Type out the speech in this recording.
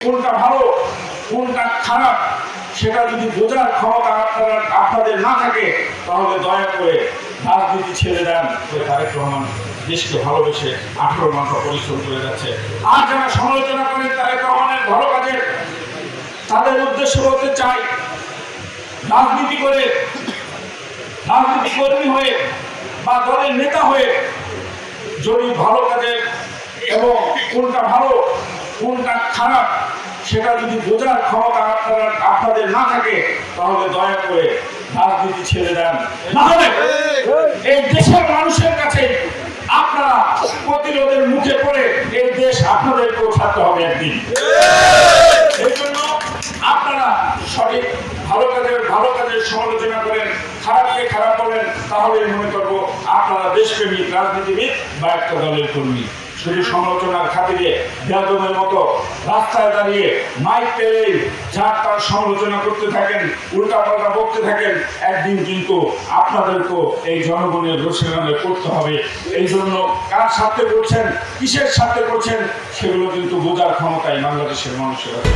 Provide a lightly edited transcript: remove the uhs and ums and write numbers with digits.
কোনটা ভালো কোনটা খারাপ সেটা যদি বোঝার ক্ষমতা আপনাদের না থাকে তাহলে দয়া করে রাজনীতি ছেড়ে দেন। তারেক রহমান দেশকে ভালোবেসে 18 ঘন্টা পরিশ্রম করে যাচ্ছে। আর যারা সমালোচনা করেন তারেক রহমানের ভালো কাজের, তাদের উদ্দেশ্য বলতে চাই, রাজনীতি করে, রাজনীতি কর্মী হয়ে বা দলের নেতা হয়ে যদি ভালো কাজের এবং কোনটা ভালো কোনটা খারাপ সেটা যদি বোঝার ক্ষমতা আপনাদের না থাকে তাহলে দয়া করে রাজনীতি ছেড়ে দেন। না হলে এই দেশের মানুষের কাছে আপনারা প্রতিরোধের মুখে পড়ে এই দেশ আপনাদেরকেও ছাড়তে হবে একদিন। এই জন্য আপনারা সঠিক ভালো কাজের সমালোচনা করেন, খারাপকে খারাপ বলেন, তাহলে মনে করবো আপনারা দেশপ্রেমিক রাজনীতিবিদ বা একটা দলের কর্মী। শুধু সমালোচনার খাতিরে বেয়াদবের মতো রাস্তায় দাঁড়িয়ে মাইক পেলেই যার তার সমালোচনা করতে থাকেন, উল্টাপাল্টা বকতে থাকেন, একদিন কিন্তু আপনাদেরকেও এই জনগণের রোষানলে করতে হবে। এই জন্য কার স্বার্থে করছেন, কিসের স্বার্থে করছেন, সেগুলো কিন্তু বোঝার ক্ষমতাই বাংলাদেশের মানুষের আছে।